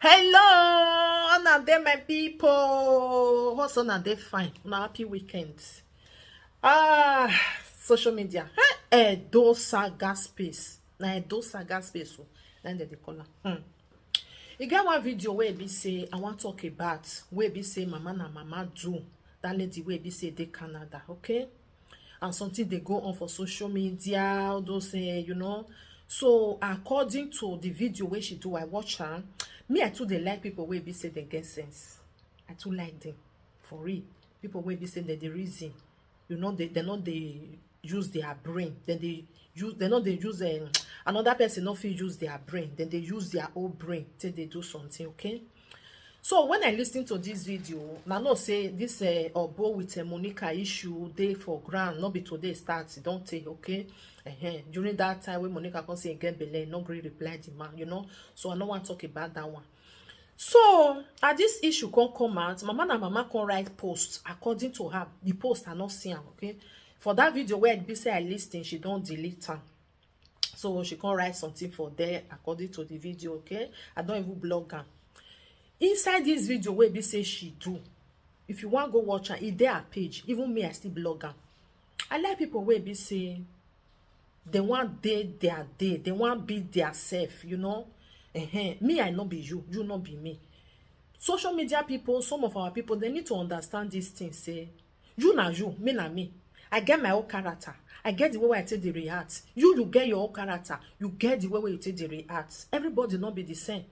Hello, now there my people. What's on they fine? Now happy weekend. Social media. Edo Saga space. Now Edo Saga space. Then they call her. You get one video where be say I want to talk about where be say mama na mama do that lady where be say they Canada, okay? And something they go on for social media, all those you know. So according to the video where she do, I watch her. Me, I too they like people where be say they get sense. I too like them for real. People where be say that the reason, you know, they not they use their brain. Then they use another person not feel use their brain. Then they use their own brain till they do something. Okay. So when I listen to this video, now no say this obo with Monica issue day for grand, not be today starts. Don't take okay. During that time when Monica can say again belay, no great reply the man, you know. So I don't want to talk about that one. So as this issue can come out, mama and mama can write posts according to her. The posts are not seen, okay. For that video where it be say I listen, she don't delete her. So she can write something for there according to the video, okay. I don't even blog her. Inside this video where be say she do, if you want go watch her, it's there page. Even me, I still blog her. I like people where be say they want their day, they want be their self, you know. Me, I not be you not be me. Social media people, some of our people, they need to understand these things. Say you na you, me na me. I get my own character. I get the way I take the react. You get your own character. You get the way you take the react. Everybody not be the same.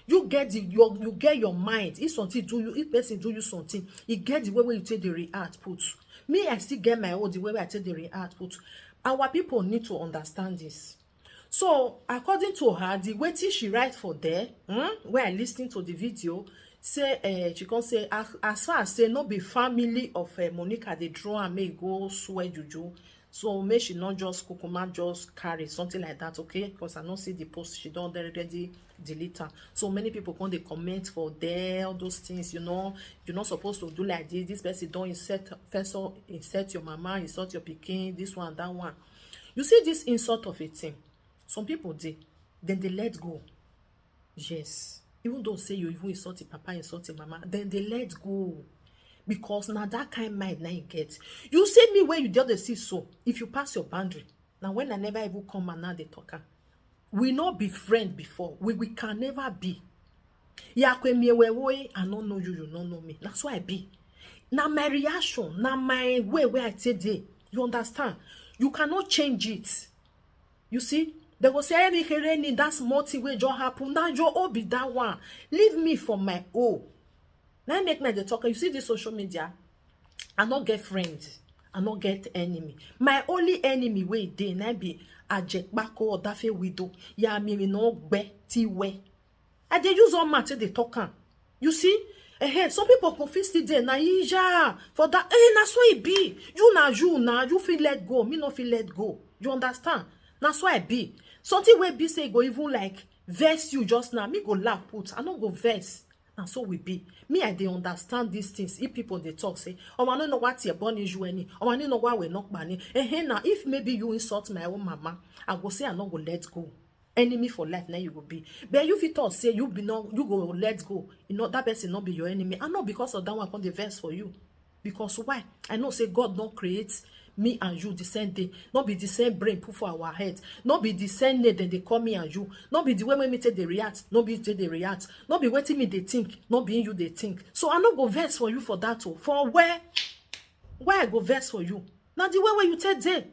You get you get your mind. If something do you, if person do you something, you get the way you take the react put. Me, I still get my own the way I take the react put. Our people need to understand this. So according to her, the way she write for there, where I listening to the video, say she can say as far as say no be family of Monica, they draw and may go swear juju. So may she not just kukuma just carry something like that, okay? Because I don't see the post, she don't already delete her. So many people come they comment for there, all those things, you know. You're not supposed to do like this. This person don't insert your mama, insert your pikin, this one, that one. You see this insult of a thing. Some people then they let go. Yes. Even though say you even insult your papa, insult your mama, then they let go. Because now that kind of mind now you get. You say me where you just see so. If you pass your boundary. Now when I never even come and now they talk. We not be friends before. We can never be. Ya kwe me way I don't know you, you don't know me. That's why I be. Now my reaction, now my way where I say day. You understand? You cannot change it. You see? They go say any that's multi way just happen. Now your all be that one. Leave me for my own. Now make me the talker. You see this social media, I not get friends, I not get enemy. My only enemy way they na be ajek bako or dafe widow. Ya me no be ti we. I they use all matter they talker. You see? Some people confess today na ija for that. That's why it be. You you feel let go. Me no feel let go. You understand? That's why it be. Something where be say go even like verse you just now. Me go laugh put. I not go verse. And so we be. Me, I they understand these things. If people they talk, say, oh, I don't know what your born is you any. Oh, I don't know why we're not banning. Now, if maybe you insult my own mama, I go say I not go let go. Enemy for life, now you will be. But you fit talk, say you be no, you go let go. You know that person not be your enemy. And not because of that one come the verse for you. Because why? I know say God don't create me and you the same day. Not be the same brain put for our head. Not be the same day then they call me and you. Not be the way when me take they react. Not be they react. Not be waiting me they think. Not being you they think. So I not go verse for you for that too. For where I go verse for you. Now the way where you take day.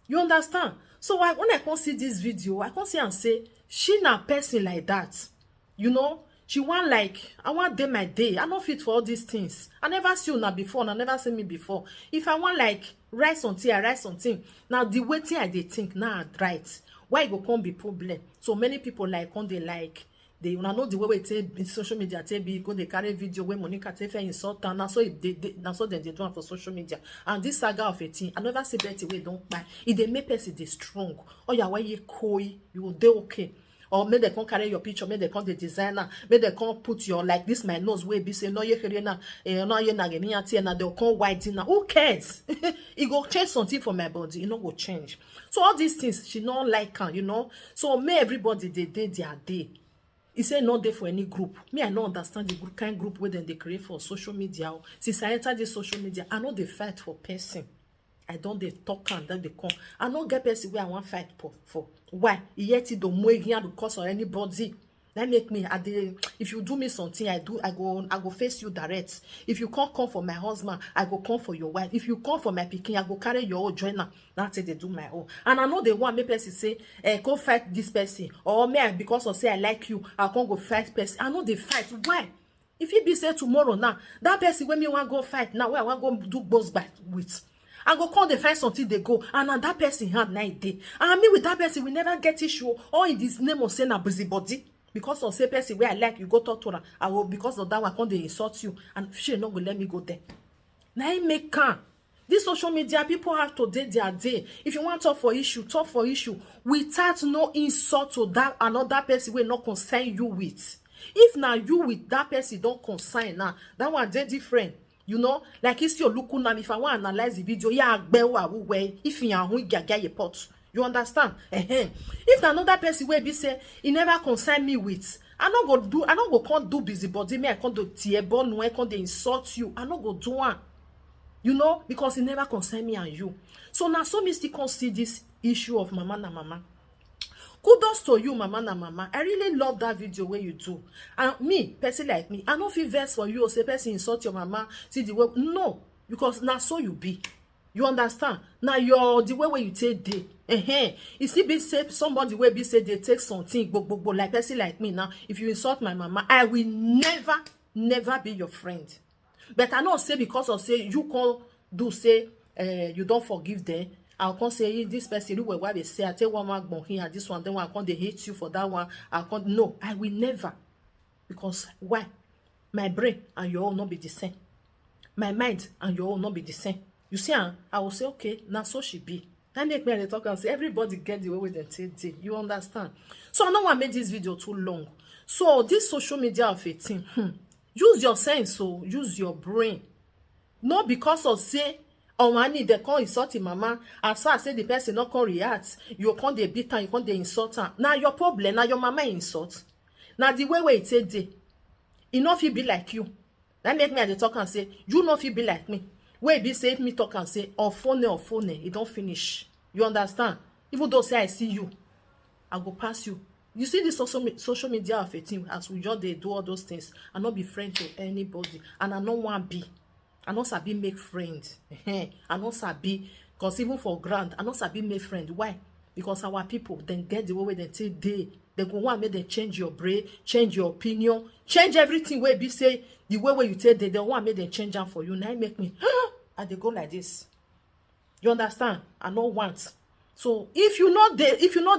You understand? So when I can see this video, I can see and say she na person like that. You know? She want like, I want day my day. I'm not fit for all these things. I never see you now before, and I never see me before. If I want like, write something, I write something. Now, the way I they think, now I write. Why it go come be problem? So many people like, when they like, they know the way they in social media, they be go they carry video where Monica take insult, and that's so they do it for social media. And this saga of 18, I never see better way don't buy. If they make person they strong, or you why you koi, you will do okay. Or maybe they can't carry your picture, maybe they can't the designer, maybe they can't put your like this my nose way be say no you carry na no you na get me and na they'll come widen na. Who cares? It go change something for my body, you know go change. So all these things she don't like her, you know. So may everybody they their day. He say not there for any group. Me, I don't understand the kind group where they create for social media. Since I entered the social media, I know they fight for person. I don't they talk and then they come. I don't get person where I want fight for. Why? Yet it don't move here because of anybody. That make me if you do me something, I go face you direct. If you can't come for my husband, I go come for your wife. If you come for my pikin, I go carry your own joiner. That's it, they do my own. And I know they want me person say, go fight this person. Or me, because of say I like you, I can't go fight person. I know they fight. Why? If it be say tomorrow now, that person when me want go fight now, where I want go do boss back with. I go call the find something they go, and that person had 9 day. And me with that person, we never get issue. Or in this name of saying a busybody. Because of say person where I like you go talk to her, I will because of that one come they insult you, and she not go let me go there. Now I make can. This social media people have to day their day. If you want to talk for issue without no insult to that another person will not concern you with. If now you with that person don't concern now, that one they different. You know, like it's your look now. If I want to analyze the video, yeah, if you are get your pot. You understand? If another person will be say he never concern me with, I not go can't do busybody. Me I can't do tearborn. No, I can't insult you. I not go do one. You know, because he never concern me and you. So now so me still can't see this issue of mama na mama. Kudos to you, mama na mama. I really love that video where you do. And me, person like me, I don't feel vex for you or say person insult your mama. See the way no, because now so you be. You understand? Now you're the way you take day. You see, be say somebody will be say they take something, like person like me now. If you insult my mama, I will never be your friend. But I not say because of say you can't do say you don't forgive them. I can't say this person look what they say. I tell one here, this one, then one I can't they hate you for that one. I can't no, I will never. Because why? My brain and your own not be the same. My mind and your own not be the same. You see, I will say, okay, now so she be. That make me talk and say everybody get the way with them take. You understand? So I don't want to make this video too long. So this social media of Weytin, use your sense, so use your brain. Not because of say, oh money they can't insult him, mama. As far as say the person not can react, you can't they beat her, you can't they insult her. Now your problem, now your mama insult. Now the way it take day, enough you be like you. That make me talk and say, you know if you be like me. Where be say me talk and say or phone, it don't finish. You understand? Even though say I see you, I go pass you. You see this social media of Weytin as we just they do all those things. I not be friend to anybody, and I don't want be. I not sabi make friends. I not sabi because even for grant, I not sabi make friend. Why? Because our people then get the way they say they go want make them change your brain, change your opinion, change everything where be say the way you say they want make them change them for you. Now make me and they go like this. You understand? I don't want. So if you not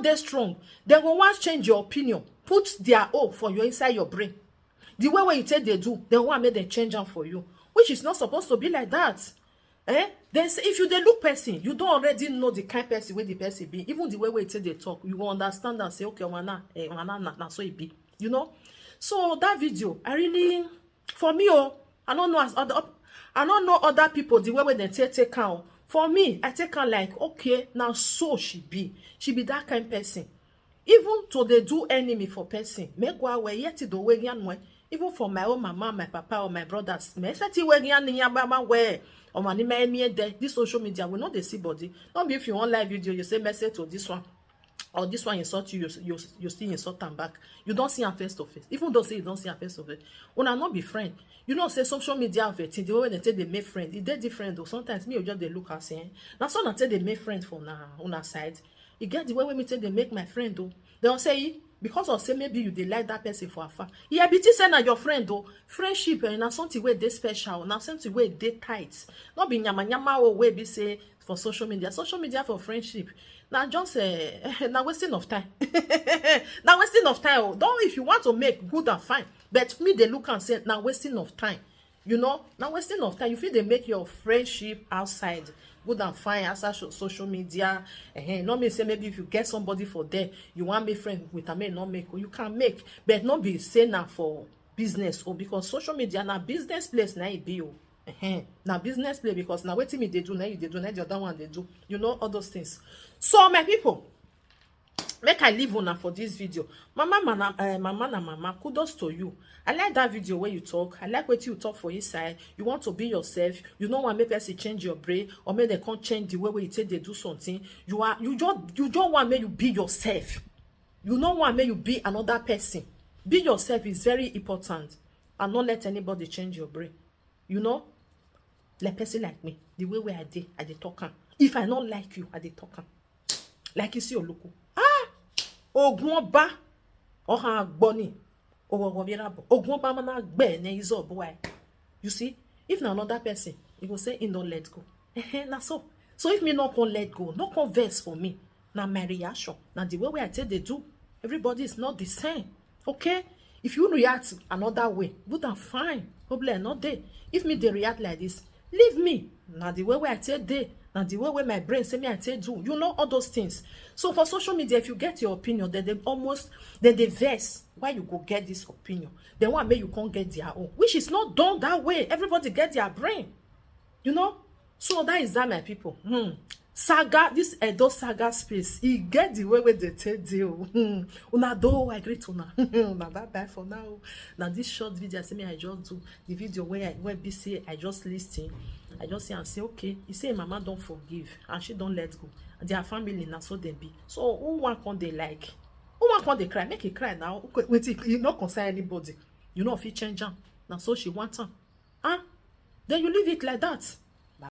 there strong, they go want change your opinion. Put their own for you inside your brain. The way you say they do, they want make them change them for you, which is not supposed to be like that. Then if you they look person, you don't already know the kind person where the person be. Even the way you say they talk, you will understand and say, okay, na so it be. You know. So that video, I really, for me, I don't know other people the way they take out. For me, I take her like, okay, now so she be that kind person. Even to they do enemy for person, make go away yet the way even for my own mama, my papa, or my brothers, me say way where or my name this social media will not they see body. Don't be if you want live video, you say message to this one. Or this one insult you still insult them back. You don't see them face to face. Even though say you don't see them face to face. Una not be friend. You know say social media of Weytin, the way they say they make friends, it they different though. Sometimes me or just they look and say, now so not say they make friends for on our side. You get the way when me say they make my friend though. They don't say because of say maybe you they like that person for afar. Yeah, but you say na your friend though. Friendship and na something where they special, na something where they tight. Not be nyama or where be say for social media. Social media for friendship. Now just now wasting of time. Now wasting of time. Don't if you want to make good and fine. But me they look and say now wasting of time. You know, now wasting of time. You feel they make your friendship outside good and fine outside social media. Not me say maybe if you get somebody for there, you want to make friend with a man, not make or you can make, but not be saying now for business or because social media now business place now it be. Now business play because now Weytin they do now they do now the other one they do, you know, all those things. So my people, make I leave una for this video. Mama, kudos to you. I like that video where you talk. I like what you talk for inside. You want to be yourself. You don't want make person change your brain, or make they can't change the way you say they do something. You don't want make you be yourself. You don't want make you be another person. Be yourself is very important, and not let anybody change your brain. You know, like person like me, the way I dey talk am. If I don't like you, I dey talk am. Like you see your local. Ogun ọba ohan agboni owo mirabo ogun ọba mana gbe na izo boy. You see, if na another person, you go say in don't let go. Na so if me not can let go, no converse for me. Na my reaction. Na the way I tell they do. Everybody is not the same. Okay? If you react another way, good and fine. Problem not there. If me they react like this, leave me. Na the way I tell they. Now the way my brain say me I tell do, you know all those things. So for social media, if you get your opinion, then they vex why you go get this opinion. Then one may you can't get their own, which is not done that way. Everybody get their brain, you know. So that is that, my people. Saga, this Edo Saga space, he get the way where they tell deal. Una do agree to na. Una bye for now. Now this short video, I say me I just do the video where BC I just listen. I just say and say okay. He say mama don't forgive and she don't let go. And their family now so they be. So who one can they like? Who one can they cry? Make it cry now. Wait, you not concern anybody. You know if you change them. Now so she wants them. Then you leave it like that.